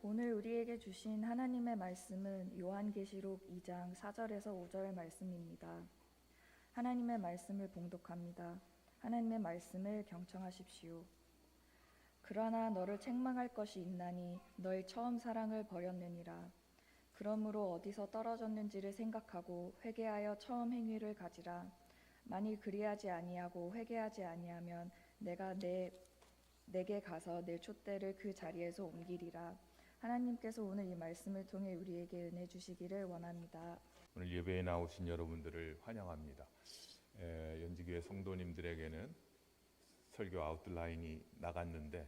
오늘 우리에게 주신 하나님의 말씀은 요한계시록 2장 4절에서 5절 말씀입니다. 하나님의 말씀을 봉독합니다. 하나님의 말씀을 경청하십시오. 그러나 너를 책망할 것이 있나니 너의 처음 사랑을 버렸느니라. 그러므로 어디서 떨어졌는지를 생각하고 회개하여 처음 행위를 가지라. 만일 그리하지 아니하고 회개하지 아니하면 내가 내게 가서 내 촛대를 그 자리에서 옮기리라. 하나님께서 오늘 이 말씀을 통해 우리에게 은혜 주시기를 원합니다. 오늘 예배에 나오신 여러분들을 환영합니다. 연지교회 성도님들에게는 설교 아웃라인이 나갔는데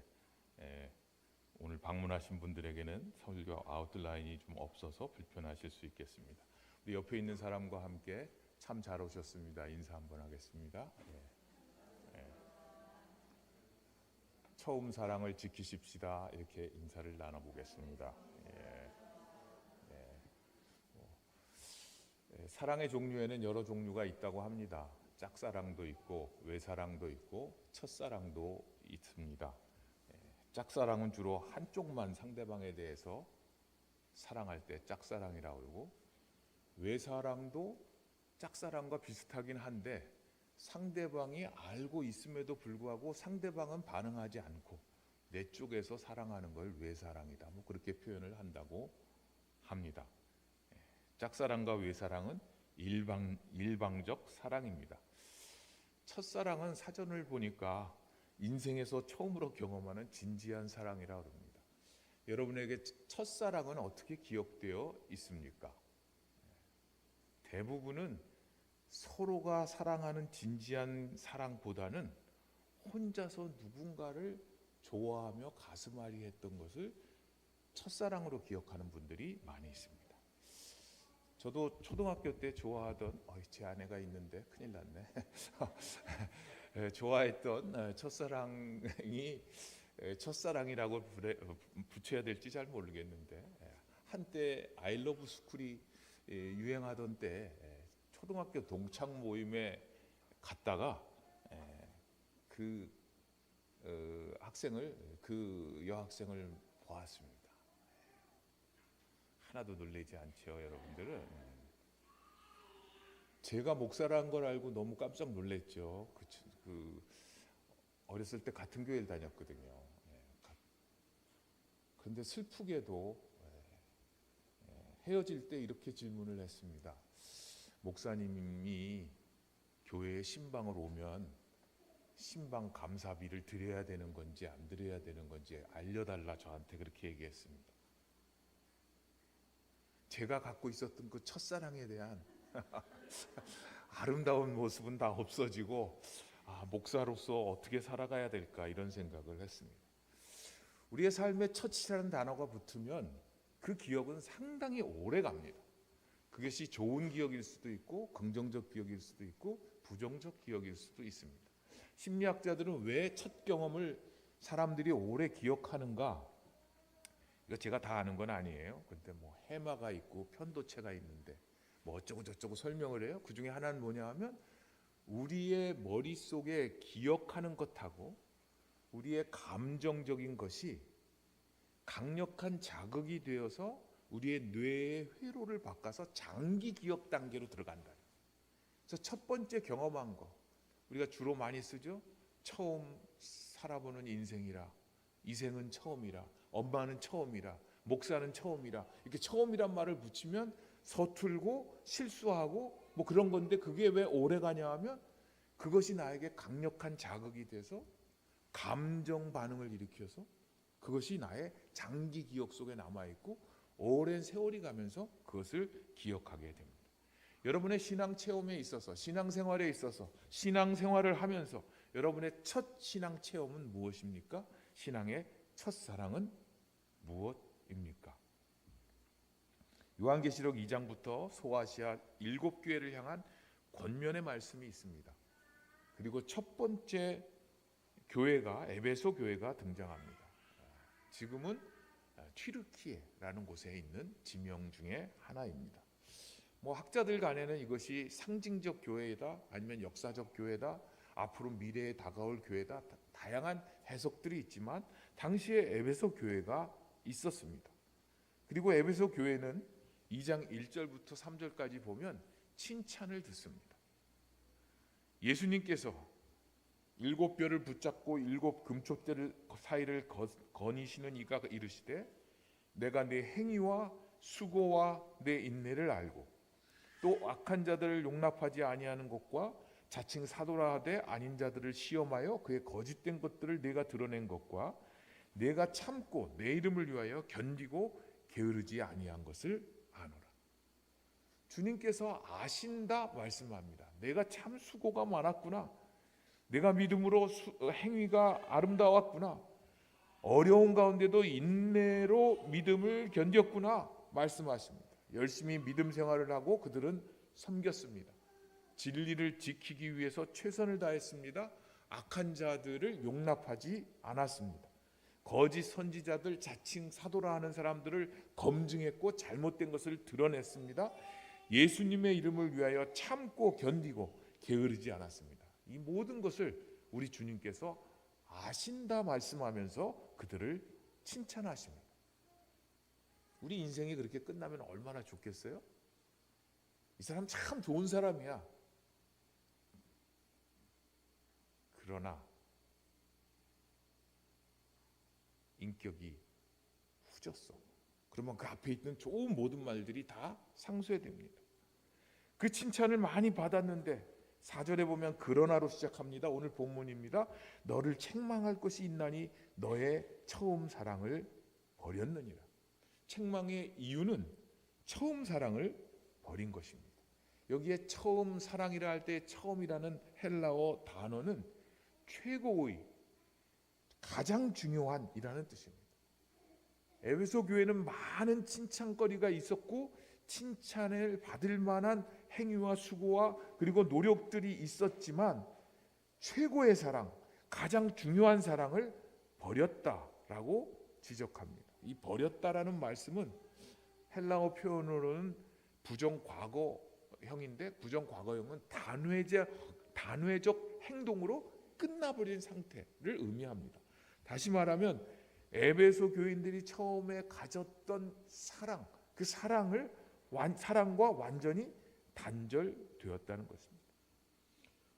오늘 방문하신 분들에게는 설교 아웃라인이 좀 없어서 불편하실 수 있겠습니다. 우리 옆에 있는 사람과 함께 참 잘 오셨습니다. 인사 한번 하겠습니다. 처음 사랑을 지키십시다. 이렇게 인사를 나눠보겠습니다. 사랑의 종류에는 여러 종류가 있다고 합니다. 짝사랑도 있고 외사랑도 있고 첫사랑도 있습니다. 짝사랑은 주로 한쪽만 상대방에 대해서 사랑할 때 짝사랑이라고 그러고, 외사랑도 짝사랑과 비슷하긴 한데 상대방이 알고 있음에도 불구하고 상대방은 반응하지 않고 내 쪽에서 사랑하는 걸 외사랑이다, 뭐 그렇게 표현을 한다고 합니다. 짝사랑과 외사랑은 일방적 사랑입니다. 첫사랑은 사전을 보니까 인생에서 처음으로 경험하는 진지한 사랑이라고 합니다. 여러분에게 첫사랑은 어떻게 기억되어 있습니까? 대부분은 서로가 사랑하는 진지한 사랑보다는 혼자서 누군가를 좋아하며 가슴앓이 했던 것을 첫사랑으로 기억하는 분들이 많이 있습니다. 저도 초등학교 때 좋아하던 제 아내가 있는데 큰일 났네. 좋아했던 첫사랑이 첫사랑이라고 붙여야 될지 잘 모르겠는데, 한때 아이러브 스쿨이 유행하던 때 초등학교 동창 모임에 갔다가 그 여학생을 보았습니다. 하나도 놀라지 않죠, 여러분들은. 제가 목사라는 걸 알고 너무 깜짝 놀랐죠. 어렸을 때 같은 교회를 다녔거든요. 그런데 슬프게도 헤어질 때 이렇게 질문을 했습니다. 목사님이 교회에 신방을 오면 신방 감사비를 드려야 되는 건지 안 드려야 되는 건지 알려달라, 저한테 그렇게 얘기했습니다. 제가 갖고 있었던 그 첫사랑에 대한 아름다운 모습은 다 없어지고, 목사로서 어떻게 살아가야 될까, 이런 생각을 했습니다. 우리의 삶에 첫이라는 단어가 붙으면 그 기억은 상당히 오래 갑니다. 그것이 좋은 기억일 수도 있고 긍정적 기억일 수도 있고 부정적 기억일 수도 있습니다. 심리학자들은 왜 첫 경험을 사람들이 오래 기억하는가, 이거 제가 다 아는 건 아니에요. 근데 해마가 있고 편도체가 있는데 어쩌고 저쩌고 설명을 해요. 그 중에 하나는 뭐냐 하면, 우리의 머릿속에 기억하는 것하고 우리의 감정적인 것이 강력한 자극이 되어서 우리의 뇌의 회로를 바꿔서 장기 기억 단계로 들어간다. 그래서 첫 번째 경험한 거, 우리가 주로 많이 쓰죠. 처음 살아보는 인생이라, 이 생은 처음이라, 엄마는 처음이라, 목사는 처음이라, 이렇게 처음이란 말을 붙이면 서툴고 실수하고 그런 건데, 그게 왜 오래 가냐 하면 그것이 나에게 강력한 자극이 돼서 감정 반응을 일으켜서 그것이 나의 장기 기억 속에 남아있고 오랜 세월이 가면서 그것을 기억하게 됩니다. 여러분의 신앙 체험에 있어서, 신앙생활에 있어서, 신앙생활을 하면서 여러분의 첫 신앙 체험은 무엇입니까? 신앙의 첫사랑은 무엇입니까? 요한계시록 2장부터 소아시아 7교회를 향한 권면의 말씀이 있습니다. 그리고 첫 번째 교회가 에베소 교회가 등장합니다. 지금은 튀르키예라는 곳에 있는 지명 중에 하나입니다. 학자들 간에는 이것이 상징적 교회다, 아니면 역사적 교회다, 앞으로 미래에 다가올 교회다, 다양한 해석들이 있지만 당시에 에베소 교회가 있었습니다. 그리고 에베소 교회는 2장 1절부터 3절까지 보면 칭찬을 듣습니다. 예수님께서 7뼈를 붙잡고 7 금촛대를 사이를 거니시는 이가 이르시되 내가 네 행위와 수고와 내 인내를 알고 또 악한 자들을 용납하지 아니하는 것과 자칭 사도라 하되 아닌 자들을 시험하여 그의 거짓된 것들을 내가 드러낸 것과 내가 참고 내 이름을 위하여 견디고 게으르지 아니한 것을 아노라. 주님께서 아신다 말씀합니다. 내가 참 수고가 많았구나. 내가 믿음으로 행위가 아름다웠구나. 어려운 가운데도 인내로 믿음을 견뎠구나 말씀하십니다. 열심히 믿음 생활을 하고 그들은 섬겼습니다. 진리를 지키기 위해서 최선을 다했습니다. 악한 자들을 용납하지 않았습니다. 거짓 선지자들, 자칭 사도라 하는 사람들을 검증했고 잘못된 것을 드러냈습니다. 예수님의 이름을 위하여 참고 견디고 게으르지 않았습니다. 이 모든 것을 우리 주님께서 아신다 말씀하면서 그들을 칭찬하십니다. 우리 인생이 그렇게 끝나면 얼마나 좋겠어요? 이 사람 참 좋은 사람이야. 그러나 인격이 후졌어. 그러면 그 앞에 있는 좋은 모든 말들이 다 상쇄됩니다. 그 칭찬을 많이 받았는데 4절에 보면 그러나로 시작합니다. 오늘 본문입니다. 너를 책망할 것이 있나니 너의 처음 사랑을 버렸느니라. 책망의 이유는 처음 사랑을 버린 것입니다. 여기에 처음 사랑이라 할 때 처음이라는 헬라어 단어는 최고의 가장 중요한이라는 뜻입니다. 에베소 교회는 많은 칭찬거리가 있었고 칭찬을 받을 만한 행위와 수고와 그리고 노력들이 있었지만 최고의 사랑, 가장 중요한 사랑을 버렸다라고 지적합니다. 이 버렸다라는 말씀은 헬라어 표현으로는 부정과거형인데 부정과거형은 단회적 행동으로 끝나버린 상태를 의미합니다. 다시 말하면 에베소 교인들이 처음에 가졌던 사랑, 그 사랑과 완전히 단절되었다는 것입니다.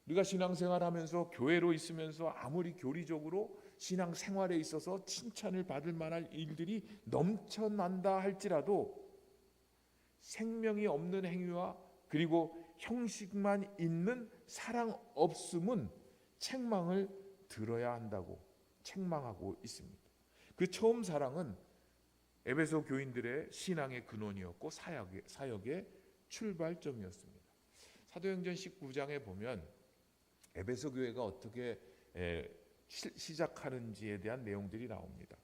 우리가 신앙생활하면서 교회로 있으면서 아무리 교리적으로 신앙생활에 있어서 칭찬을 받을 만한 일들이 넘쳐난다 할지라도 생명이 없는 행위와 그리고 형식만 있는 사랑 없음은 책망을 들어야 한다고 책망하고 있습니다. 그 처음 사랑은 에베소 교인들의 신앙의 근원이었고 사역의 출발점이었습니다. 사도행전 19장에 보면 에베소 교회가 어떻게 시작하는지에 대한 내용들이 나옵니다.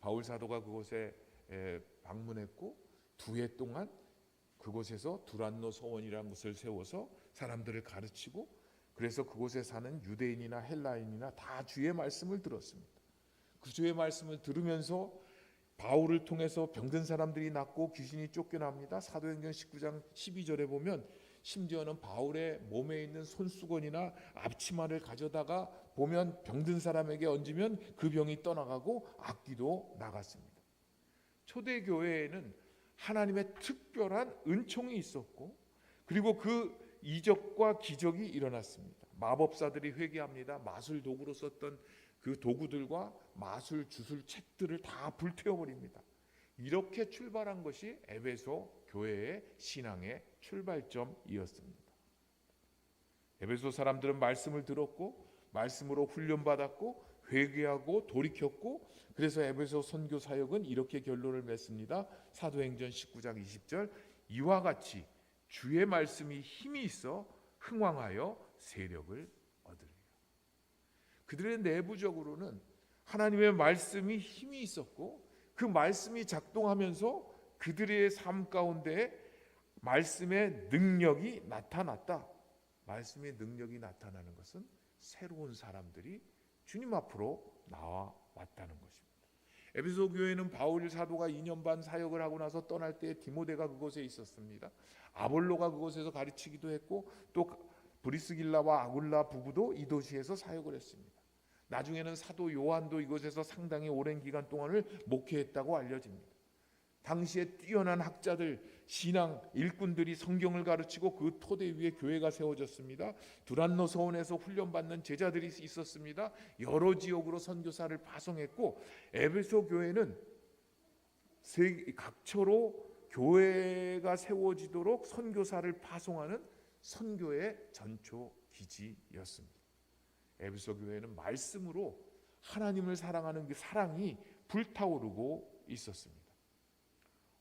바울 사도가 그곳에 방문했고 2해 동안 그곳에서 두란노 서원이라는 곳을 세워서 사람들을 가르치고 그래서 그곳에 사는 유대인이나 헬라인이나 다 주의 말씀을 들었습니다. 그 주의 말씀을 들으면서 바울을 통해서 병든 사람들이 낫고 귀신이 쫓겨납니다. 사도행전 19장 12절에 보면 심지어는 바울의 몸에 있는 손수건이나 앞치마를 가져다가 보면 병든 사람에게 얹으면 그 병이 떠나가고 악귀도 나갔습니다. 초대교회에는 하나님의 특별한 은총이 있었고 그리고 그 이적과 기적이 일어났습니다. 마법사들이 회개합니다. 마술 도구로 썼던 그 도구들과 마술 주술 책들을 다 불태워버립니다. 이렇게 출발한 것이 에베소 교회의 신앙의 출발점이었습니다. 에베소 사람들은 말씀을 들었고 말씀으로 훈련받았고 회개하고 돌이켰고 그래서 에베소 선교 사역은 이렇게 결론을 맺습니다. 사도행전 19장 20절 이와 같이 주의 말씀이 힘이 있어 흥왕하여 세력을 얻으리라. 그들의 내부적으로는 하나님의 말씀이 힘이 있었고 그 말씀이 작동하면서 그들의 삶 가운데 말씀의 능력이 나타났다. 말씀의 능력이 나타나는 것은 새로운 사람들이 주님 앞으로 나와왔다는 것입니다. 에베소 교회는 바울 사도가 2년 반 사역을 하고 나서 떠날 때 디모데가 그곳에 있었습니다. 아볼로가 그곳에서 가르치기도 했고 또 브리스길라와 아굴라 부부도 이 도시에서 사역을 했습니다. 나중에는 사도 요한도 이곳에서 상당히 오랜 기간 동안을 목회했다고 알려집니다. 당시에 뛰어난 학자들, 신앙 일꾼들이 성경을 가르치고 그 토대 위에 교회가 세워졌습니다. 두란노 서원에서 훈련받는 제자들이 있었습니다. 여러 지역으로 선교사를 파송했고, 에베소 교회는 각처로 교회가 세워지도록 선교사를 파송하는 선교의 전초 기지였습니다. 에베소 교회는 말씀으로 하나님을 사랑하는 그 사랑이 불타오르고 있었습니다.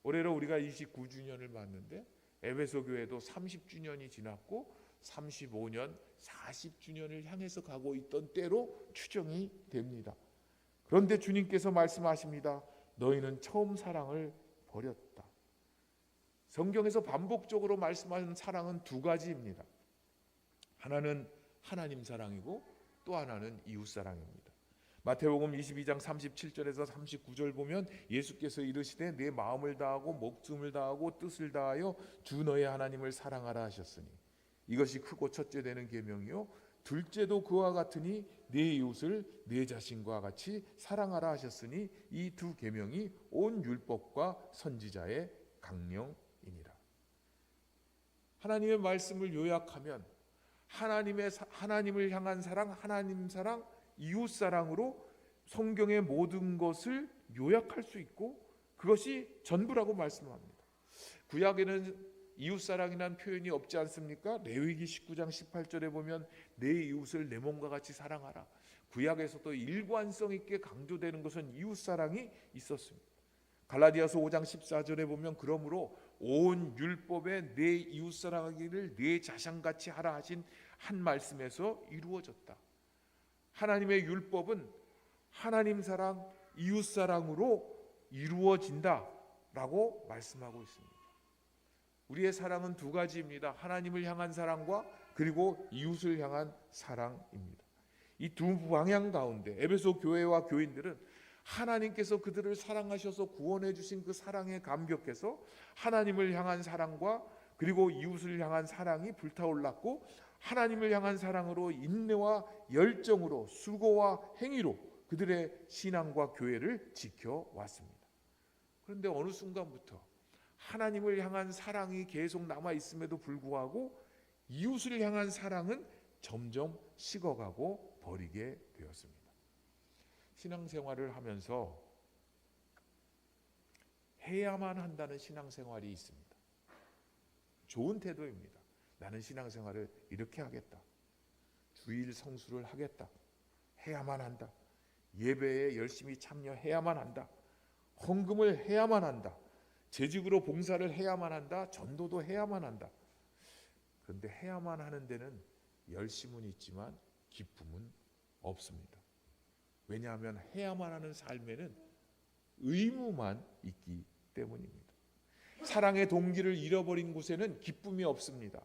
올해로 우리가 29주년을 맞는데 에베소 교회도 30주년이 지났고 35년, 40주년을 향해서 가고 있던 때로 추정이 됩니다. 그런데 주님께서 말씀하십니다. 너희는 처음 사랑을 버렸다. 성경에서 반복적으로 말씀하는 사랑은 두 가지입니다. 하나는 하나님 사랑이고 또 하나는 이웃 사랑입니다. 마태복음 22장 37절에서 39절 보면 예수께서 이르시되 내 마음을 다하고 목숨을 다하고 뜻을 다하여 주 너의 하나님을 사랑하라 하셨으니 이것이 크고 첫째 되는 계명이요 둘째도 그와 같으니 내 이웃을 내 자신과 같이 사랑하라 하셨으니 이 두 계명이 온 율법과 선지자의 강령이니라. 하나님의 말씀을 요약하면 하나님을 향한 사랑, 하나님 사랑, 이웃 사랑으로 성경의 모든 것을 요약할 수 있고 그것이 전부라고 말씀합니다. 구약에는 이웃 사랑이라는 표현이 없지 않습니까? 레위기 19장 18절에 보면 내 이웃을 내 몸과 같이 사랑하라. 구약에서도 일관성 있게 강조되는 것은 이웃 사랑이 있었습니다. 갈라디아서 5장 14절에 보면 그러므로 온 율법에 내 이웃 사랑하기를 내 자신같이 하라 하신 한 말씀에서 이루어졌다. 하나님의 율법은 하나님 사랑, 이웃 사랑으로 이루어진다라고 말씀하고 있습니다. 우리의 사랑은 두 가지입니다. 하나님을 향한 사랑과 그리고 이웃을 향한 사랑입니다. 이 두 방향 가운데 에베소 교회와 교인들은 하나님께서 그들을 사랑하셔서 구원해 주신 그 사랑에 감격해서 하나님을 향한 사랑과 그리고 이웃을 향한 사랑이 불타올랐고 하나님을 향한 사랑으로 인내와 열정으로 수고와 행위로 그들의 신앙과 교회를 지켜왔습니다. 그런데 어느 순간부터 하나님을 향한 사랑이 계속 남아있음에도 불구하고 이웃을 향한 사랑은 점점 식어가고 버리게 되었습니다. 신앙생활을 하면서 해야만 한다는 신앙생활이 있습니다. 좋은 태도입니다. 나는 신앙생활을 이렇게 하겠다. 주일 성수를 하겠다. 해야만 한다. 예배에 열심히 참여해야만 한다. 헌금을 해야만 한다. 재직으로 봉사를 해야만 한다. 전도도 해야만 한다. 그런데 해야만 하는 데는 열심은 있지만 기쁨은 없습니다. 왜냐하면 해야만 하는 삶에는 의무만 있기 때문입니다. 사랑의 동기를 잃어버린 곳에는 기쁨이 없습니다.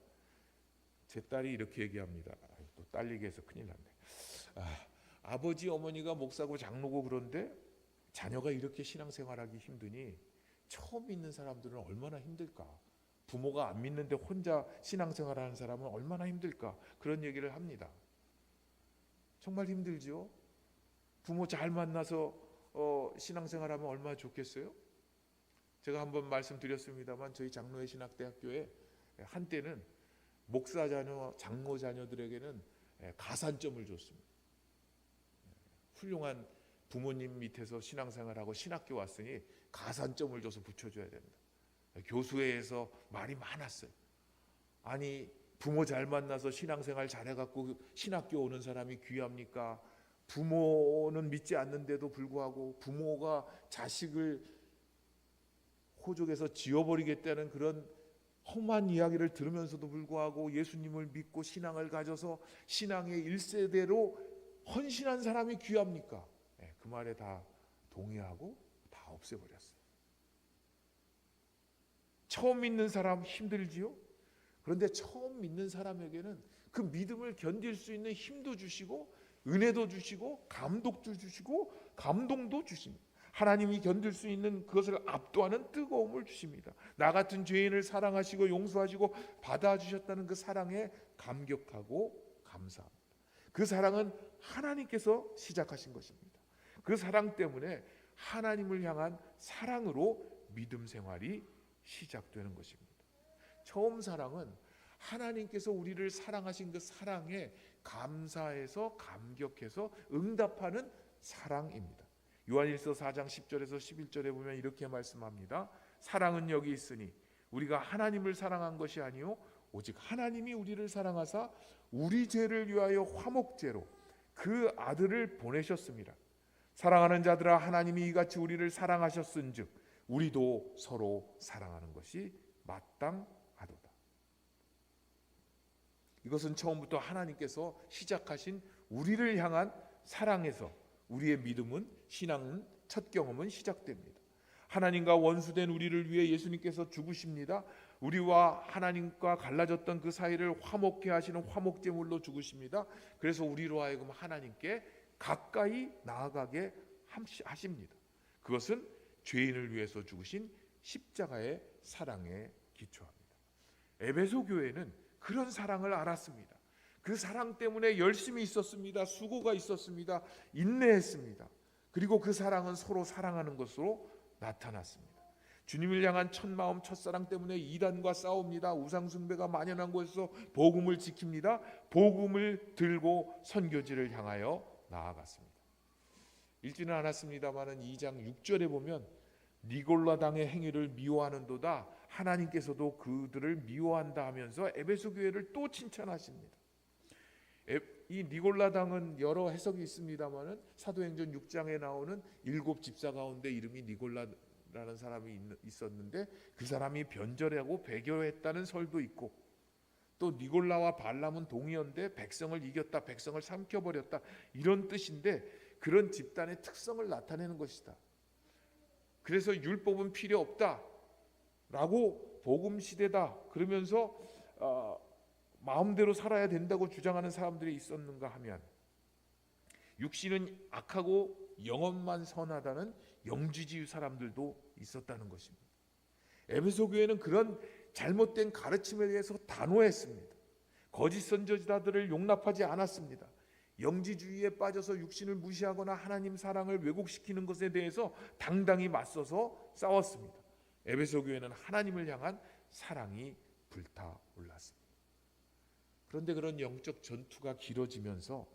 제 딸이 이렇게 얘기합니다. 또 딸 얘기해서 큰일 났네. 아버지 어머니가 목사고 장로고 그런데 자녀가 이렇게 신앙생활하기 힘드니 처음 믿는 사람들은 얼마나 힘들까. 부모가 안 믿는데 혼자 신앙생활하는 사람은 얼마나 힘들까. 그런 얘기를 합니다. 정말 힘들지요. 부모 잘 만나서 신앙생활하면 얼마나 좋겠어요. 제가 한번 말씀드렸습니다만 저희 장로의 신학대학교에 한때는 목사 자녀, 장로 자녀들에게는 가산점을 줬습니다. 훌륭한 부모님 밑에서 신앙생활하고 신학교 왔으니 가산점을 줘서 붙여줘야 된다. 교수회에서 말이 많았어요. 아니 부모 잘 만나서 신앙생활 잘해갖고 신학교 오는 사람이 귀합니까? 부모는 믿지 않는데도 불구하고 부모가 자식을 호적에서 지어버리겠다는 그런 험한 이야기를 들으면서도 불구하고 예수님을 믿고 신앙을 가져서 신앙의 1세대로 헌신한 사람이 귀합니까? 그 말에 다 동의하고 다 없애버렸어요. 처음 믿는 사람 힘들지요? 그런데 처음 믿는 사람에게는 그 믿음을 견딜 수 있는 힘도 주시고 은혜도 주시고 감독도 주시고 감동도 주십니다. 하나님이 견딜 수 있는 그것을 압도하는 뜨거움을 주십니다. 나 같은 죄인을 사랑하시고 용서하시고 받아주셨다는 그 사랑에 감격하고 감사합니다. 그 사랑은 하나님께서 시작하신 것입니다. 그 사랑 때문에 하나님을 향한 사랑으로 믿음 생활이 시작되는 것입니다. 처음 사랑은 하나님께서 우리를 사랑하신 그 사랑에 감사해서 감격해서 응답하는 사랑입니다. 요한일서 4장 10절에서 11절에 보면 이렇게 말씀합니다. 사랑은 여기 있으니 우리가 하나님을 사랑한 것이 아니요 오직 하나님이 우리를 사랑하사 우리 죄를 위하여 화목제로 그 아들을 보내셨습니다. 사랑하는 자들아 하나님이 이같이 우리를 사랑하셨은즉 우리도 서로 사랑하는 것이 마땅하도다. 이것은 처음부터 하나님께서 시작하신 우리를 향한 사랑에서 우리의 믿음은, 신앙은, 첫 경험은 시작됩니다. 하나님과 원수된 우리를 위해 예수님께서 죽으십니다. 우리와 하나님과 갈라졌던 그 사이를 화목케 하시는 화목제물로 죽으십니다. 그래서 우리로 하여금 하나님께 가까이 나아가게 하십니다. 그것은 죄인을 위해서 죽으신 십자가의 사랑에 기초합니다. 에베소 교회는 그런 사랑을 알았습니다. 그 사랑 때문에 열심히 있었습니다. 수고가 있었습니다. 인내했습니다. 그리고 그 사랑은 서로 사랑하는 것으로 나타났습니다. 주님을 향한 첫 마음, 첫사랑 때문에 이단과 싸웁니다. 우상숭배가 만연한 곳에서 복음을 지킵니다. 복음을 들고 선교지를 향하여 나아갔습니다. 읽지는 않았습니다마는 2장 6절에 보면 니골라당의 행위를 미워하는도다 하나님께서도 그들을 미워한다 하면서 에베소 교회를 또 칭찬하십니다. 이 니골라당은 여러 해석이 있습니다마는 사도행전 6장에 나오는 7 집사 가운데 이름이 니골라라는 사람이 있었는데 그 사람이 변절하고 배교했다는 설도 있고, 또 니골라와 발람은 동의어인데 백성을 이겼다, 백성을 삼켜버렸다 이런 뜻인데 그런 집단의 특성을 나타내는 것이다. 그래서 율법은 필요 없다라고 복음 시대다 그러면서 마음대로 살아야 된다고 주장하는 사람들이 있었는가 하면, 육신은 악하고 영혼만 선하다는 영지주의 사람들도 있었다는 것입니다. 에베소 교회는 그런 잘못된 가르침에 대해서 단호했습니다. 거짓 선지자들을 용납하지 않았습니다. 영지주의에 빠져서 육신을 무시하거나 하나님 사랑을 왜곡시키는 것에 대해서 당당히 맞서서 싸웠습니다. 에베소 교회는 하나님을 향한 사랑이 불타올랐습니다. 그런데 그런 영적 전투가 길어지면서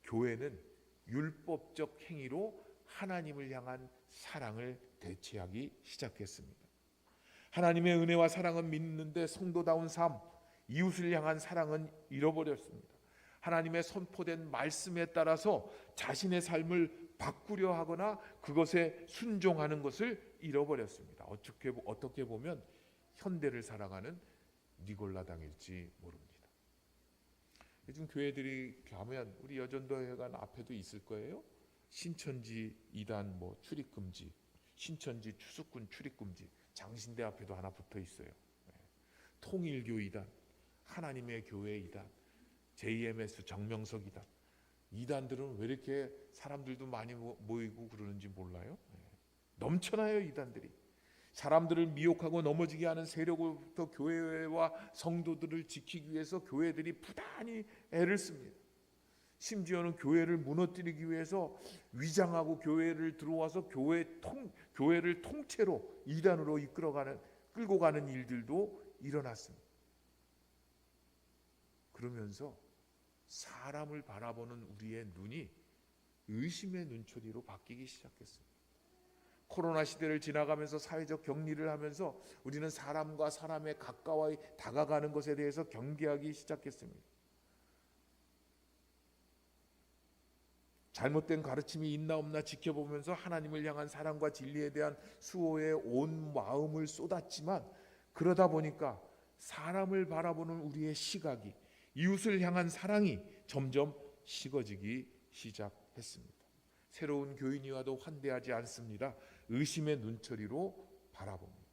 교회는 율법적 행위로 하나님을 향한 사랑을 대체하기 시작했습니다. 하나님의 은혜와 사랑은 믿는데 성도다운 삶, 이웃을 향한 사랑은 잃어버렸습니다. 하나님의 선포된 말씀에 따라서 자신의 삶을 바꾸려 하거나 그것에 순종하는 것을 잃어버렸습니다. 어떻게 보면 현대를 살아가는 니골라당일지 모릅니다. 요즘 교회들이 가면 우리 여전도회관 앞에도 있을 거예요. 신천지 이단 출입금지, 신천지 추수꾼 출입금지, 장신대 앞에도 하나 붙어 있어요. 통일교 이단, 하나님의 교회 이단, JMS 정명석 이단. 이단들은 왜 이렇게 사람들도 많이 모이고 그러는지 몰라요. 넘쳐나요 이단들이. 사람들을 미혹하고 넘어지게 하는 세력으로부터 교회와 성도들을 지키기 위해서 교회들이 부단히 애를 씁니다. 심지어는 교회를 무너뜨리기 위해서 위장하고 교회를 들어와서 교회를 통째로 이단으로 끌고 가는 일들도 일어났습니다. 그러면서 사람을 바라보는 우리의 눈이 의심의 눈초리로 바뀌기 시작했습니다. 코로나 시대를 지나가면서 사회적 격리를 하면서 우리는 사람과 사람의 가까이 다가가는 것에 대해서 경계하기 시작했습니다. 잘못된 가르침이 있나 없나 지켜보면서 하나님을 향한 사랑과 진리에 대한 수호에 온 마음을 쏟았지만, 그러다 보니까 사람을 바라보는 우리의 시각이, 이웃을 향한 사랑이 점점 식어지기 시작했습니다. 새로운 교인이 와도 환대하지 않습니다. 의심의 눈초리로 바라봅니다.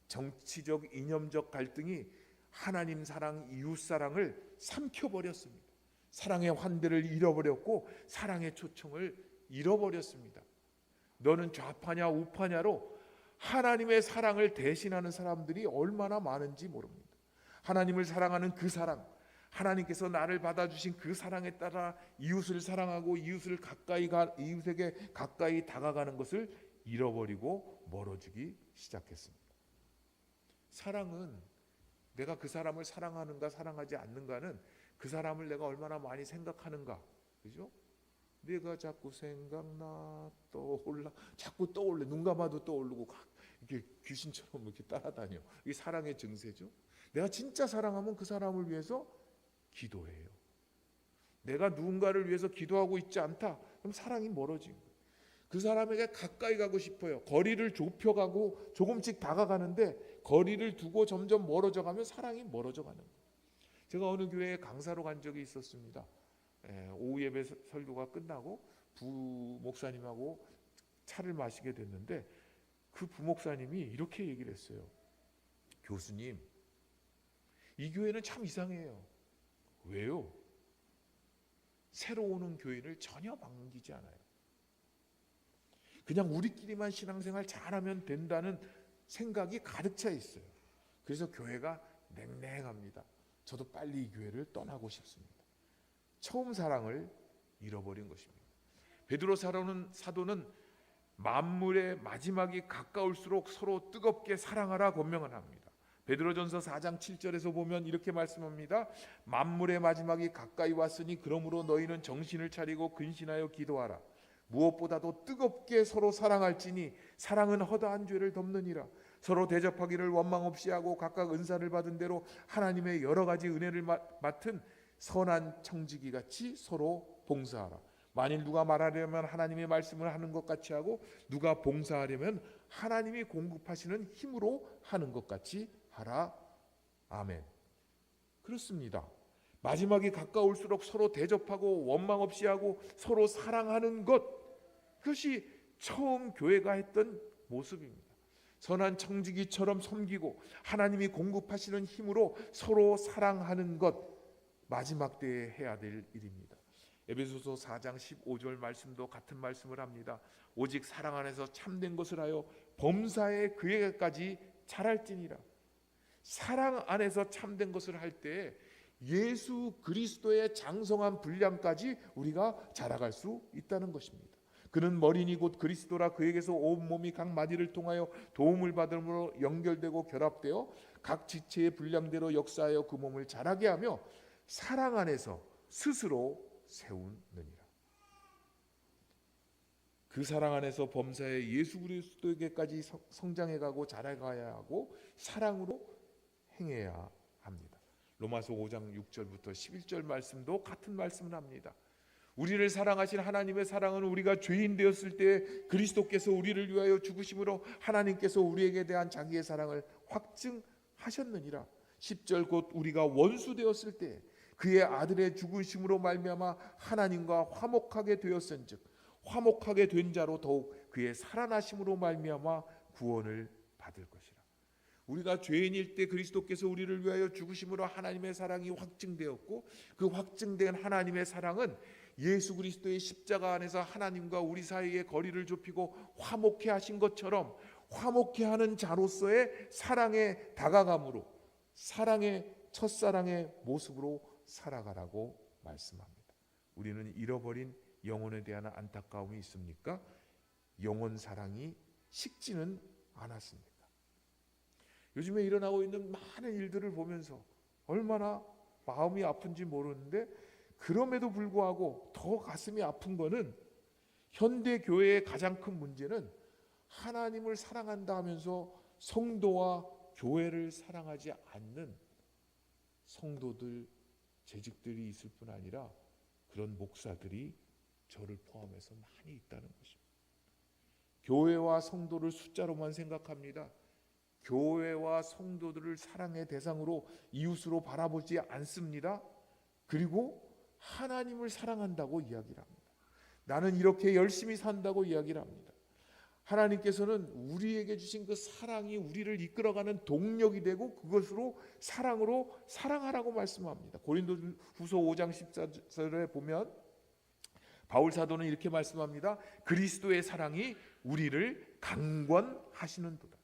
정치적 이념적 갈등이 하나님 사랑, 이웃 사랑을 삼켜버렸습니다. 사랑의 환대를 잃어버렸고 사랑의 초청을 잃어버렸습니다. 너는 좌파냐 우파냐로 하나님의 사랑을 대신하는 사람들이 얼마나 많은지 모릅니다. 하나님을 사랑하는 그 사랑, 하나님께서 나를 받아주신 그 사랑에 따라 이웃을 사랑하고 이웃에게 가까이 다가가는 것을 잃어버리고 멀어지기 시작했습니다. 사랑은 내가 그 사람을 사랑하는가 사랑하지 않는가는 그 사람을 내가 얼마나 많이 생각하는가, 그죠? 내가 자꾸 생각나, 떠올라, 자꾸 떠올래. 눈 감아도 떠오르고 이렇게 귀신처럼 이렇게 따라다녀. 이게 사랑의 증세죠. 내가 진짜 사랑하면 그 사람을 위해서 기도해요. 내가 누군가를 위해서 기도하고 있지 않다, 그럼 사랑이 멀어진 거예요. 그 사람에게 가까이 가고 싶어요. 거리를 좁혀가고 조금씩 다가가는데 거리를 두고 점점 멀어져 가면 사랑이 멀어져 가는 거예요. 제가 어느 교회에 강사로 간 적이 있었습니다. 오후 예배 설교가 끝나고 부목사님하고 차를 마시게 됐는데 그 부목사님이 이렇게 얘기를 했어요. 교수님, 이 교회는 참 이상해요. 왜요? 새로 오는 교인을 전혀 반기지 않아요. 그냥 우리끼리만 신앙생활 잘하면 된다는 생각이 가득 차 있어요. 그래서 교회가 냉랭합니다. 저도 빨리 이 교회를 떠나고 싶습니다. 처음 사랑을 잃어버린 것입니다. 베드로 사도는 만물의 마지막이 가까울수록 서로 뜨겁게 사랑하라 권명을 합니다. 베드로전서 4장 7절에서 보면 이렇게 말씀합니다. 만물의 마지막이 가까이 왔으니 그러므로 너희는 정신을 차리고 근신하여 기도하라. 무엇보다도 뜨겁게 서로 사랑할지니 사랑은 허다한 죄를 덮느니라. 서로 대접하기를 원망 없이 하고 각각 은사를 받은 대로 하나님의 여러 가지 은혜를 맡은 선한 청지기 같이 서로 봉사하라. 만일 누가 말하려면 하나님의 말씀을 하는 것 같이 하고 누가 봉사하려면 하나님이 공급하시는 힘으로 하는 것 같이 하라. 아멘. 그렇습니다. 마지막이 가까울수록 서로 대접하고 원망 없이 하고 서로 사랑하는 것, 그것이 처음 교회가 했던 모습입니다. 선한 청지기처럼 섬기고 하나님이 공급하시는 힘으로 서로 사랑하는 것, 마지막 때에 해야 될 일입니다. 에베소서 4장 15절 말씀도 같은 말씀을 합니다. 오직 사랑 안에서 참된 것을 하여 범사에 그에게까지 자랄지니라. 사랑 안에서 참된 것을 할 때 예수 그리스도의 장성한 분량까지 우리가 자라갈 수 있다는 것입니다. 그는 머리니 곧 그리스도라. 그에게서 온 몸이 각 마디를 통하여 도움을 받음으로 연결되고 결합되어 각 지체의 분량대로 역사하여 그 몸을 자라게 하며 사랑 안에서 스스로 세우느니라. 그 사랑 안에서 범사에 예수 그리스도에게까지 성장해가고 자라가야 하고 사랑으로 행해야 합니다. 로마서 5장 6절부터 11절 말씀도 같은 말씀을 합니다. 우리를 사랑하신 하나님의 사랑은 우리가 죄인 되었을 때 그리스도께서 우리를 위하여 죽으심으로 하나님께서 우리에게 대한 자기의 사랑을 확증하셨느니라. 10절 곧 우리가 원수 되었을 때 그의 아들의 죽으심으로 말미암아 하나님과 화목하게 되었은즉 화목하게 된 자로 더욱 그의 살아나심으로 말미암아 구원을 받을 것이라. 우리가 죄인일 때 그리스도께서 우리를 위하여 죽으심으로 하나님의 사랑이 확증되었고 그 확증된 하나님의 사랑은 예수 그리스도의 십자가 안에서 하나님과 우리 사이의 거리를 좁히고 화목해 하신 것처럼 화목해 하는 자로서의 사랑에 다가감으로 사랑의 첫사랑의 모습으로 살아가라고 말씀합니다. 우리는 잃어버린 영혼에 대한 안타까움이 있습니까? 영혼 사랑이 식지는 않았습니까? 요즘에 일어나고 있는 많은 일들을 보면서 얼마나 마음이 아픈지 모르는데 그럼에도 불구하고 더 가슴이 아픈 거는 현대 교회의 가장 큰 문제는 하나님을 사랑한다 하면서 성도와 교회를 사랑하지 않는 성도들, 재직들이 있을 뿐 아니라 그런 목사들이 저를 포함해서 많이 있다는 것입니다. 교회와 성도를 숫자로만 생각합니다. 교회와 성도들을 사랑의 대상으로 이웃으로 바라보지 않습니다. 그리고 하나님을 사랑한다고 이야기를 합니다. 나는 이렇게 열심히 산다고 이야기를 합니다. 하나님께서는 우리에게 주신 그 사랑이 우리를 이끌어가는 동력이 되고 그것으로 사랑으로 사랑하라고 말씀합니다. 고린도후서 5장 14절에 보면 바울 사도는 이렇게 말씀합니다. 그리스도의 사랑이 우리를 강권하시는도다.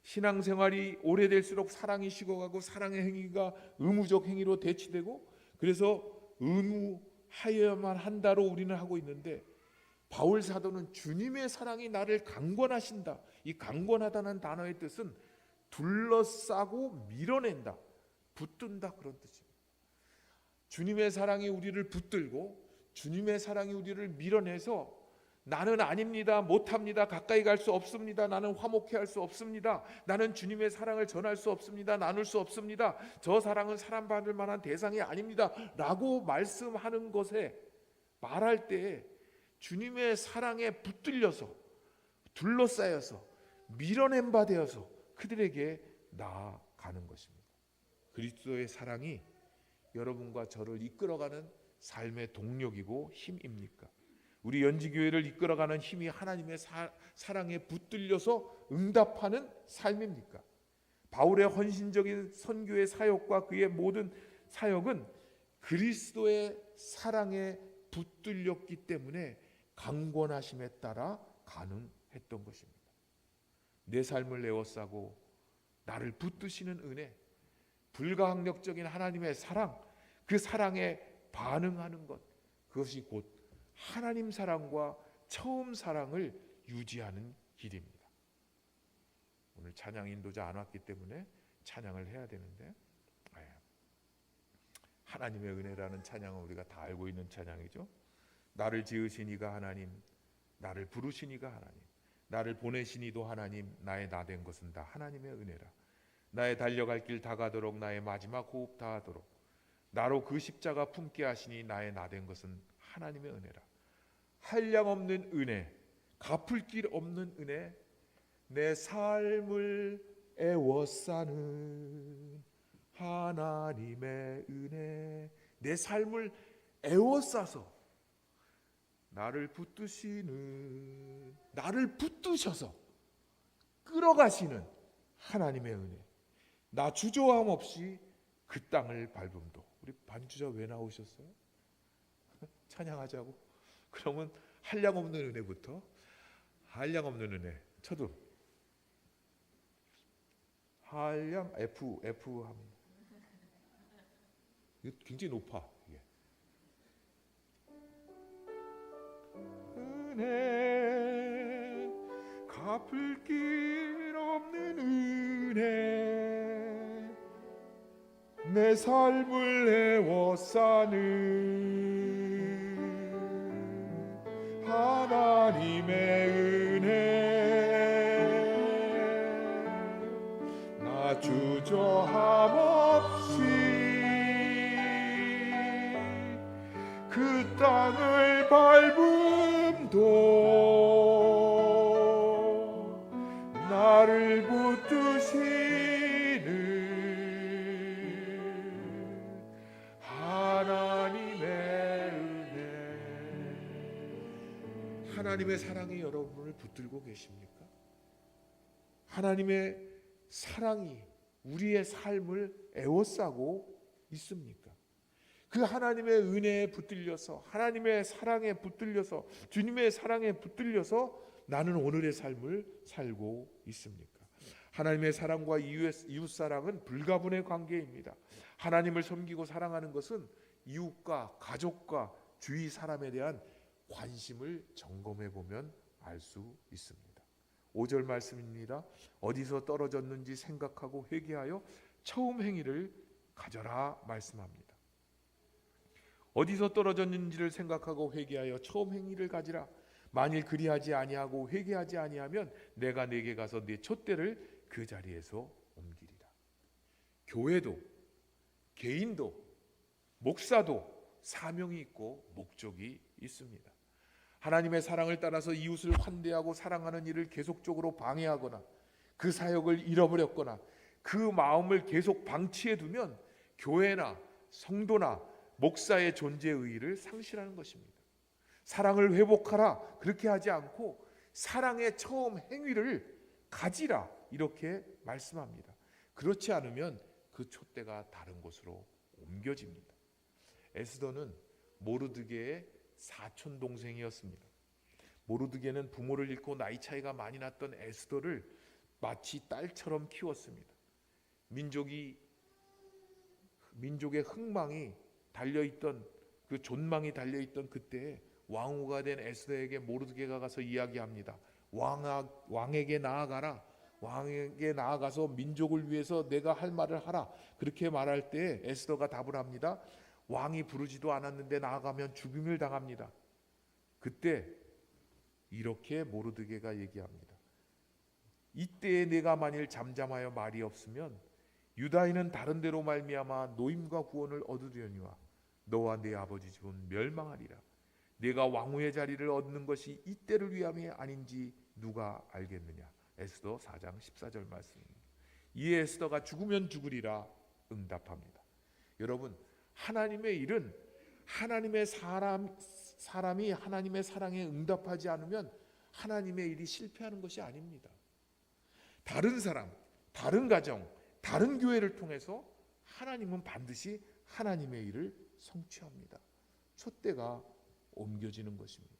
신앙생활이 오래될수록 사랑이 식어가고 사랑의 행위가 의무적 행위로 대치되고 그래서 의무하여야만 한다로 우리는 하고 있는데 바울 사도는 주님의 사랑이 나를 강권하신다. 이 강권하다는 단어의 뜻은 둘러싸고 밀어낸다, 붙든다 그런 뜻입니다. 주님의 사랑이 우리를 붙들고 주님의 사랑이 우리를 밀어내서 나는 아닙니다, 못합니다, 가까이 갈 수 없습니다, 나는 화목해 할 수 없습니다, 나는 주님의 사랑을 전할 수 없습니다, 나눌 수 없습니다, 저 사랑은 사랑받을 만한 대상이 아닙니다 라고 말씀하는 것에, 말할 때 주님의 사랑에 붙들려서 둘러싸여서 밀어낸 바 되어서 그들에게 나아가는 것입니다. 그리스도의 사랑이 여러분과 저를 이끌어가는 삶의 동력이고 힘입니까? 우리 연지교회를 이끌어가는 힘이 하나님의 사랑에 붙들려서 응답하는 삶입니까? 바울의 헌신적인 선교의 사역과 그의 모든 사역은 그리스도의 사랑에 붙들렸기 때문에 강권하심에 따라 가능했던 것입니다. 내 삶을 에워싸고 나를 붙드시는 은혜, 불가항력적인 하나님의 사랑, 그 사랑에 반응하는 것, 그것이 곧 하나님 사랑과 처음 사랑을 유지하는 길입니다. 오늘 찬양 인도자 안 왔기 때문에 찬양을 해야 되는데, 하나님의 은혜라는 찬양은 우리가 다 알고 있는 찬양이죠. 나를 지으신 이가 하나님, 나를 부르신 이가 하나님, 나를 보내신 이도 하나님, 나의 나 된 것은 다 하나님의 은혜라. 나의 달려갈 길 다 가도록, 나의 마지막 호흡 다 하도록 나로 그 십자가 품게 하시니 나의 나 된 것은 하나님의 은혜라. 한량없는 은혜, 갚을 길 없는 은혜, 내 삶을 애워싸는 하나님의 은혜, 내 삶을 애워싸서 나를 붙드시는, 나를 붙드셔서 끌어가시는 하나님의 은혜, 나 주저함 없이 그 땅을 밟음도. 우리 반주자 왜 나오셨어요? 찬양하자고. 그러면 한량없는 은혜부터, 한량없는 은혜 쳐도 한량 F 합니다. 이거 굉장히 높아. 이게. 은혜, 갚을 길 없는 은혜, 내 삶을 애워싸는 하나님의 은혜, 나 주저함 없이 그 땅을 밟음도 나를 붙드시는 하나님의 은혜. 하나님의 사랑이 여러분을 붙들고 계십니까? 하나님의 사랑이 우리의 삶을 애워싸고 있습니까? 그 하나님의 은혜에 붙들려서, 하나님의 사랑에 붙들려서, 주님의 사랑에 붙들려서 나는 오늘의 삶을 살고 있습니까? 하나님의 사랑과 이웃사랑은 불가분의 관계입니다. 하나님을 섬기고 사랑하는 것은 이웃과 가족과 주위 사람에 대한 관심을 점검해 보면 알 수 있습니다. 5절 말씀입니다. 어디서 떨어졌는지 생각하고 회개하여 처음 행위를 가져라 말씀합니다. 어디서 떨어졌는지를 생각하고 회개하여 처음 행위를 가지라. 만일 그리하지 아니하고 회개하지 아니하면 내가 네게 가서 네 촛대를 그 자리에서 옮기리라. 교회도, 개인도, 목사도 사명이 있고 목적이 있습니다. 하나님의 사랑을 따라서 이웃을 환대하고 사랑하는 일을 계속적으로 방해하거나 그 사역을 잃어버렸거나 그 마음을 계속 방치해 두면 교회나 성도나 목사의 존재 의의를 상실하는 것입니다. 사랑을 회복하라 그렇게 하지 않고 사랑의 처음 행위를 가지라 이렇게 말씀합니다. 그렇지 않으면 그 촛대가 다른 곳으로 옮겨집니다. 에스더는 모르드게의 사촌 동생이었습니다. 모르드게는 부모를 잃고 나이 차이가 많이 났던 에스더를 마치 딸처럼 키웠습니다. 민족의 흥망이 달려있던, 그 존망이 달려있던 그때에 왕후가 된 에스더에게 모르드게가 가서 이야기합니다. 왕에게 나아가라. 왕에게 나아가서 민족을 위해서 내가 할 말을 하라. 그렇게 말할 때 에스더가 답을 합니다. 왕이 부르지도 않았는데 나아가면 죽임을 당합니다. 그때 이렇게 모르드게가 얘기합니다. 이때에 내가 만일 잠잠하여 말이 없으면 유다인은 다른 데로 말미암아 노임과 구원을 얻으려니와 너와 네 아버지 집은 멸망하리라. 내가 왕후의 자리를 얻는 것이 이때를 위함이 아닌지 누가 알겠느냐. 에스더 4장 14절 말씀입니다. 이에 에스더가 죽으면 죽으리라 응답합니다. 여러분, 하나님의 일은 하나님의 사람이 하나님의 사랑에 응답하지 않으면 하나님의 일이 실패하는 것이 아닙니다. 다른 사람, 다른 가정, 다른 교회를 통해서 하나님은 반드시 하나님의 일을 성취합니다. 촛대가 옮겨지는 것입니다.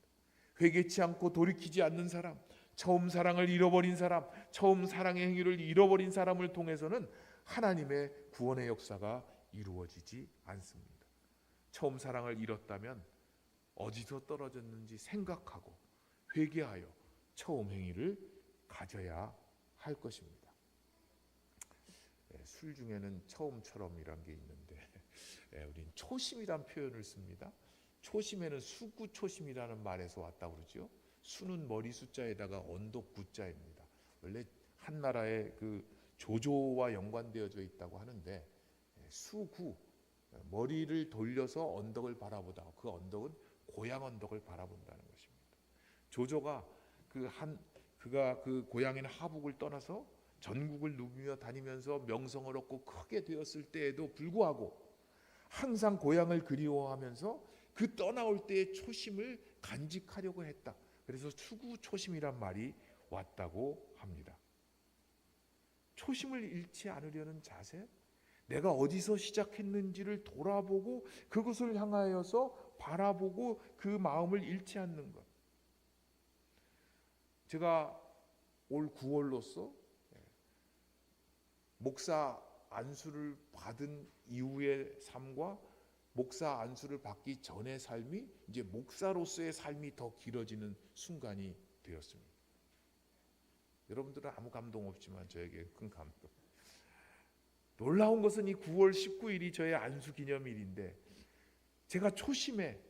회개치 않고 돌이키지 않는 사람, 처음 사랑을 잃어버린 사람, 처음 사랑의 행위를 잃어버린 사람을 통해서는 하나님의 구원의 역사가 이루어지지 않습니다. 처음 사랑을 잃었다면 어디서 떨어졌는지 생각하고 회개하여 처음 행위를 가져야 할 것입니다. 술 중에는 처음처럼이란 게 있는데 우린 초심이란 표현을 씁니다. 초심에는 수구초심이라는 말에서 왔다고 그러죠. 수는 머리 숫자에다가 언덕 구자입니다. 원래 한 나라의 그 조조와 연관되어져 있다고 하는데 수구, 머리를 돌려서 언덕을 바라보다 그 언덕은 고향 언덕을 바라본다는 것입니다. 조조가 그가 그 고향인 하북을 떠나서 전국을 누비며 다니면서 명성을 얻고 크게 되었을 때에도 불구하고 항상 고향을 그리워하면서 그 떠나올 때의 초심을 간직하려고 했다. 그래서 수구초심이란 말이 왔다고 합니다. 초심을 잃지 않으려는 자세, 내가 어디서 시작했는지를 돌아보고 그것을 향하여서 바라보고 그 마음을 잃지 않는 것. 제가 올 9월로서 목사 안수를 받은 이후의 삶과 목사 안수를 받기 전의 삶이 이제 목사로서의 삶이 더 길어지는 순간이 되었습니다. 여러분들은 아무 감동 없지만 저에게 큰 감동. 놀라운 것은 이 9월 19일이 저의 안수 기념일인데 제가 초심에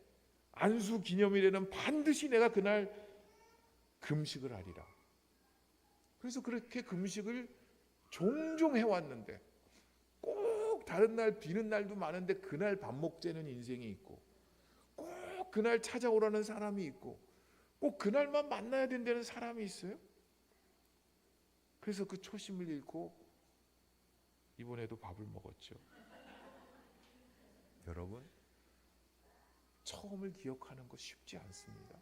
안수 기념일에는 반드시 내가 그날 금식을 하리라. 그래서 그렇게 금식을 종종 해왔는데 꼭 다른 날 비는 날도 많은데 그날 밥 먹자는 인생이 있고 꼭 그날 찾아오라는 사람이 있고 꼭 그날만 만나야 된다는 사람이 있어요. 그래서 그 초심을 잃고 이번에도 밥을 먹었죠. 여러분, 처음을 기억하는 것 쉽지 않습니다.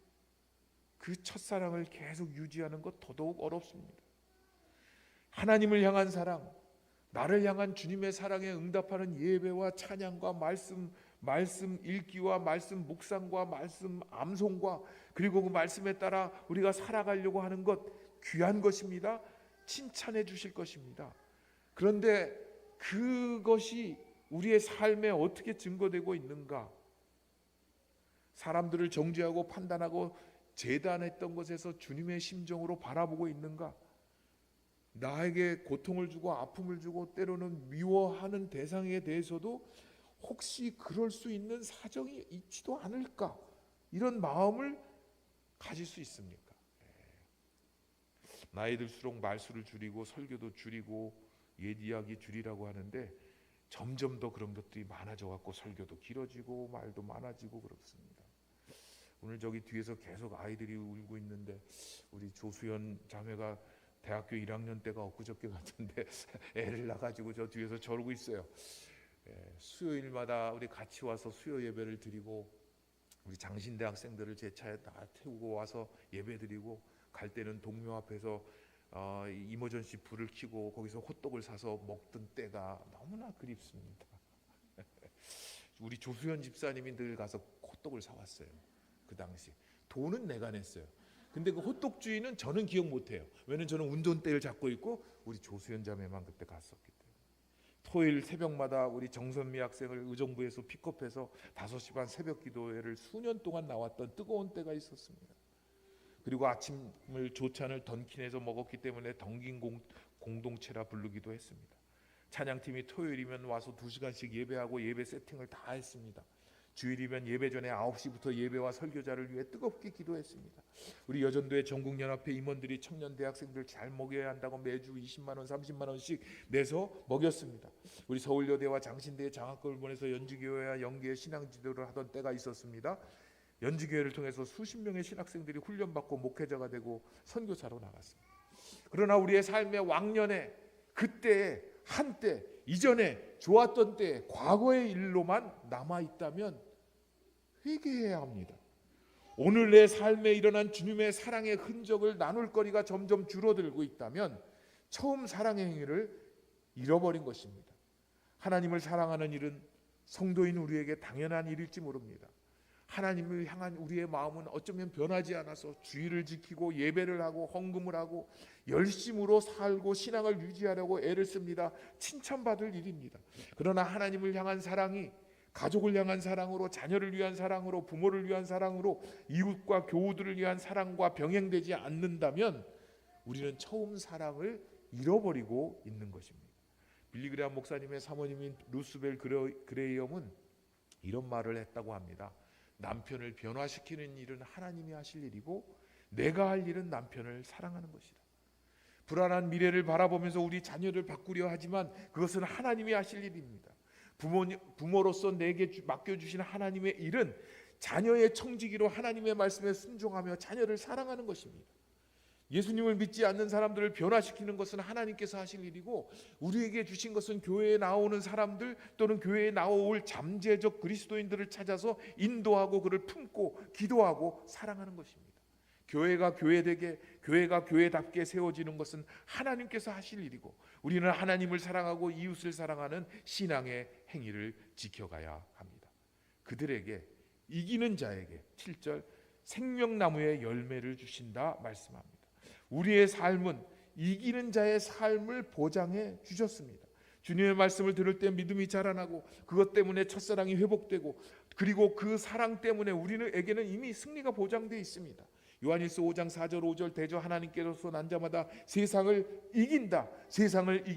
그 첫사랑을 계속 유지하는 것 더더욱 어렵습니다. 하나님을 향한 사랑, 나를 향한 주님의 사랑에 응답하는 예배와 찬양과 말씀 읽기와 말씀 묵상과 말씀 암송과 그리고 그 말씀에 따라 우리가 살아가려고 하는 것 귀한 것입니다. 칭찬해 주실 것입니다. 그런데 그것이 우리의 삶에 어떻게 증거되고 있는가? 사람들을 정죄하고 판단하고 재단했던 것에서 주님의 심정으로 바라보고 있는가? 나에게 고통을 주고 아픔을 주고 때로는 미워하는 대상에 대해서도 혹시 그럴 수 있는 사정이 있지도 않을까? 이런 마음을 가질 수 있습니까? 나이 들수록 말수를 줄이고 설교도 줄이고 옛 이야기 줄이라고 하는데 점점 더 그런 것들이 많아져 갖고 설교도 길어지고 말도 많아지고 그렇습니다. 오늘 저기 뒤에서 계속 아이들이 울고 있는데 우리 조수연 자매가 대학교 1학년 때가 엊그저께 같은데 애를 낳아가지고 저 뒤에서 저러고 있어요. 수요일마다 우리 같이 와서 수요 예배를 드리고 우리 장신대 학생들을 제 차에 다 태우고 와서 예배 드리고 갈 때는 동묘 앞에서 이머전시 불을 켜고 거기서 호떡을 사서 먹던 때가 너무나 그립습니다. 우리 조수연 집사님이 늘 가서 호떡을 사왔어요. 그 당시 돈은 내가 냈어요. 근데 그 호떡 주인은 저는 기억 못해요. 왜냐면 저는 운전대를 잡고 있고 우리 조수연 자매만 그때 갔었기 때문에 토요일 새벽마다 우리 정선미 학생을 의정부에서 픽업해서 5시 반 새벽 기도회를 수년 동안 나왔던 뜨거운 때가 있었습니다. 그리고 아침을 조찬을 던킨에서 먹었기 때문에 던킨 공동체라 부르기도 했습니다. 찬양팀이 토요일이면 와서 2시간씩 예배하고 예배 세팅을 다 했습니다. 주일이면 예배 전에 9시부터 예배와 설교자를 위해 뜨겁게 기도했습니다. 우리 여전도의 전국연합회 임원들이 청년 대학생들 잘 먹여야 한다고 매주 20만 원, 30만 원씩 내서 먹였습니다. 우리 서울여대와 장신대의 장학금을 보내서 연주교회와 연계의 신앙지도를 하던 때가 있었습니다. 연주교회를 통해서 수십 명의 신학생들이 훈련받고 목회자가 되고 선교사로 나갔습니다. 그러나 우리의 삶의 왕년에 그때에 한때 이전에 좋았던 때 과거의 일로만 남아있다면 회개해야 합니다. 오늘 내 삶에 일어난 주님의 사랑의 흔적을 나눌 거리가 점점 줄어들고 있다면 처음 사랑의 행위를 잃어버린 것입니다. 하나님을 사랑하는 일은 성도인 우리에게 당연한 일일지 모릅니다. 하나님을 향한 우리의 마음은 어쩌면 변하지 않아서 주의를 지키고 예배를 하고 헌금을 하고 열심으로 살고 신앙을 유지하려고 애를 씁니다. 칭찬받을 일입니다. 그러나 하나님을 향한 사랑이 가족을 향한 사랑으로, 자녀를 위한 사랑으로, 부모를 위한 사랑으로, 이웃과 교우들을 위한 사랑과 병행되지 않는다면 우리는 처음 사랑을 잃어버리고 있는 것입니다. 빌리그레함 목사님의 사모님인 루스벨 그레이엄은 이런 말을 했다고 합니다. 남편을 변화시키는 일은 하나님이 하실 일이고 내가 할 일은 남편을 사랑하는 것이다. 불안한 미래를 바라보면서 우리 자녀를 바꾸려 하지만 그것은 하나님이 하실 일입니다. 부모로서 내게 맡겨주신 하나님의 일은 자녀의 청지기로 하나님의 말씀에 순종하며 자녀를 사랑하는 것입니다. 예수님을 믿지 않는 사람들을 변화시키는 것은 하나님께서 하실 일이고 우리에게 주신 것은 교회에 나오는 사람들 또는 교회에 나올 잠재적 그리스도인들을 찾아서 인도하고 그를 품고 기도하고 사랑하는 것입니다. 교회가 교회되게, 교회가 교회답게 세워지는 것은 하나님께서 하실 일이고 우리는 하나님을 사랑하고 이웃을 사랑하는 신앙의 행위를 지켜가야 합니다. 그들에게, 이기는 자에게 7절 생명나무의 열매를 주신다 말씀합니다. 우리의 삶은 이기는 자의 삶을 보장해 주셨습니다. 주님의 말씀을 들을 때 믿음이 자라나고 그것 때문에 첫사랑이 회복되고 그리고 그 사랑 때문에 우리에게는 이미 승리가 보장되어 있습니다. 요한일서 5장 4절 5절 대저 하나님께로서 난 자마다 세상을 이긴다. 세상을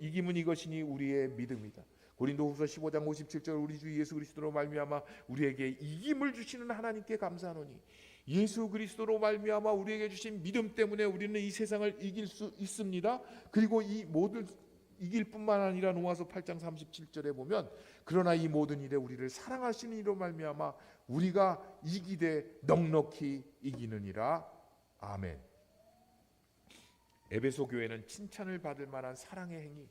이김은 이것이니 우리의 믿음이다. 고린도후서 15장 57절 우리 주 예수 그리스도로 말미암아 우리에게 이김을 주시는 하나님께 감사하노니 예수 그리스도로 말미암아 우리에게 주신 믿음 때문에 우리는 이 세상을 이길 수 있습니다. 그리고 이 모든 이길 뿐만 아니라 로마서 8장 37절에 보면 그러나 이 모든 일에 우리를 사랑하시는 이로 말미암아 우리가 이기되 넉넉히 이기느니라. 아멘. 에베소 교회는 칭찬을 받을 만한 사랑의 행위,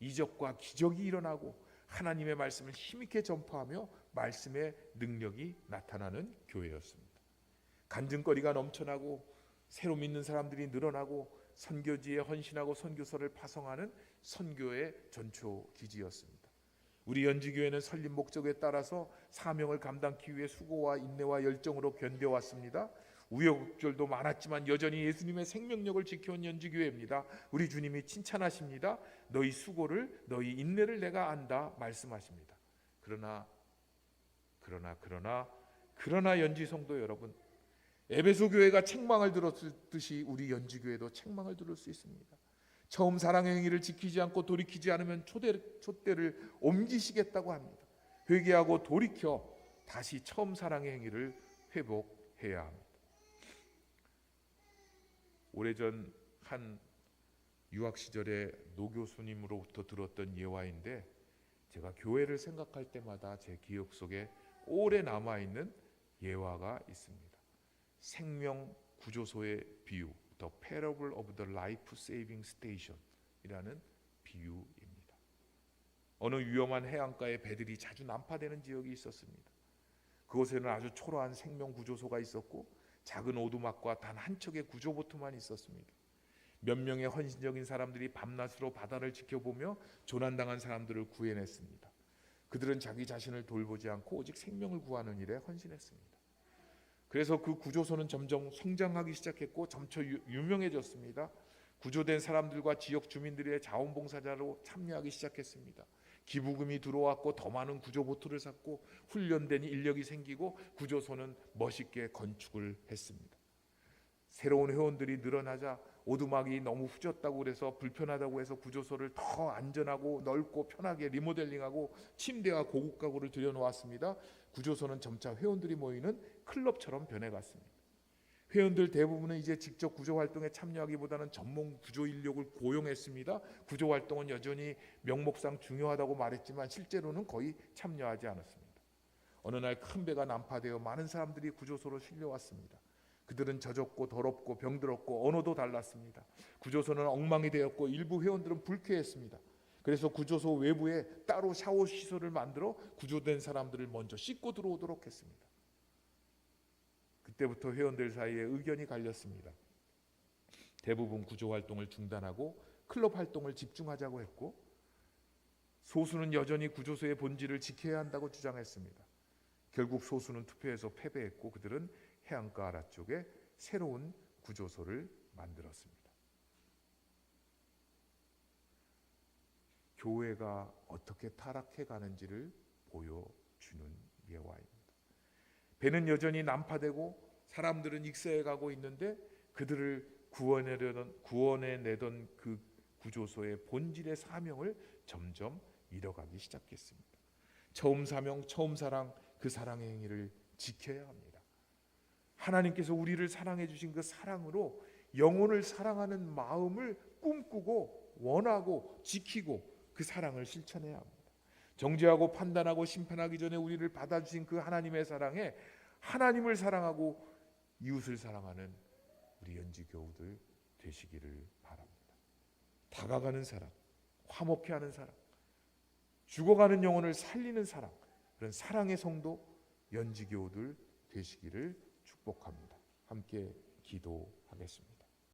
이적과 기적이 일어나고 하나님의 말씀을 힘있게 전파하며 말씀의 능력이 나타나는 교회였습니다. 간증거리가 넘쳐나고 새로 믿는 사람들이 늘어나고 선교지에 헌신하고 선교서를 파송하는 선교의 전초 기지였습니다. 우리 연지교회는 설립 목적에 따라서 사명을 감당하기 위해 수고와 인내와 열정으로 견뎌왔습니다. 우여곡절도 많았지만 여전히 예수님의 생명력을 지켜온 연지교회입니다. 우리 주님이 칭찬하십니다. 너희 수고를, 너희 인내를 내가 안다 말씀하십니다. 그러나 연지 성도 여러분, 에베소 교회가 책망을 들었듯이 우리 연지교회도 책망을 들을 수 있습니다. 처음 사랑의 행위를 지키지 않고 돌이키지 않으면 촛대를 옮기시겠다고 합니다. 회개하고 돌이켜 다시 처음 사랑의 행위를 회복해야 합니다. 오래전 한 유학 시절에 노 교수님으로부터 들었던 예화인데 제가 교회를 생각할 때마다 제 기억 속에 오래 남아있는 예화가 있습니다. 생명 구조소의 비유, The Parable of the Life Saving Station 이라는 비유입니다. 어느 위험한 해안가에 배들이 자주 난파되는 지역이 있었습니다. 그곳에는 아주 초라한 생명 구조소가 있었고 작은 오두막과 단 한 척의 구조보트만 있었습니다. 몇 명의 헌신적인 사람들이 밤낮으로 바다를 지켜보며 조난당한 사람들을 구해냈습니다. 그들은 자기 자신을 돌보지 않고 오직 생명을 구하는 일에 헌신했습니다. 그래서 그 구조소는 점점 성장하기 시작했고 점차 유명해졌습니다. 구조된 사람들과 지역 주민들의 자원봉사자로 참여하기 시작했습니다. 기부금이 들어왔고 더 많은 구조보트를 샀고 훈련된 인력이 생기고 구조소는 멋있게 건축을 했습니다. 새로운 회원들이 늘어나자 오두막이 너무 후졌다고 그래서 불편하다고 해서 구조소를 더 안전하고 넓고 편하게 리모델링하고 침대와 고급 가구를 들여놓았습니다. 구조소는 점차 회원들이 모이는 클럽처럼 변해갔습니다. 회원들 대부분은 이제 직접 구조 활동에 참여하기보다는 전문 구조 인력을 고용했습니다. 구조 활동은 여전히 명목상 중요하다고 말했지만 실제로는 거의 참여하지 않았습니다. 어느 날 큰 배가 난파되어 많은 사람들이 구조소로 실려왔습니다. 그들은 젖었고 더럽고 병들었고 언어도 달랐습니다. 구조소는 엉망이 되었고 일부 회원들은 불쾌했습니다. 그래서 구조소 외부에 따로 샤워 시설을 만들어 구조된 사람들을 먼저 씻고 들어오도록 했습니다. 그때부터 회원들 사이에 의견이 갈렸습니다. 대부분 구조 활동을 중단하고 클럽 활동을 집중하자고 했고, 소수는 여전히 구조소의 본질을 지켜야 한다고 주장했습니다. 결국 소수는 투표에서 패배했고 그들은 해안가 아래쪽에 새로운 구조소를 만들었습니다. 교회가 어떻게 타락해 가는지를 보여주는 예화입니다. 배는 여전히 난파되고 사람들은 익사해 가고 있는데 그들을 구원해내던 그 구조소의 본질의 사명을 점점 잃어가기 시작했습니다. 처음 사명, 처음 사랑, 그 사랑의 행위를 지켜야 합니다. 하나님께서 우리를 사랑해 주신 그 사랑으로 영혼을 사랑하는 마음을 꿈꾸고 원하고 지키고 그 사랑을 실천해야 합니다. 정죄하고 판단하고 심판하기 전에 우리를 받아주신 그 하나님의 사랑에 하나님을 사랑하고 이웃을 사랑하는 우리 연지교우들 되시기를 바랍니다. 다가가는 사랑, 화목해 하는 사랑, 죽어가는 영혼을 살리는 사랑, 그런 사랑의 성도 연지교우들 되시기를 축복합니다. 함께 기도하겠습니다.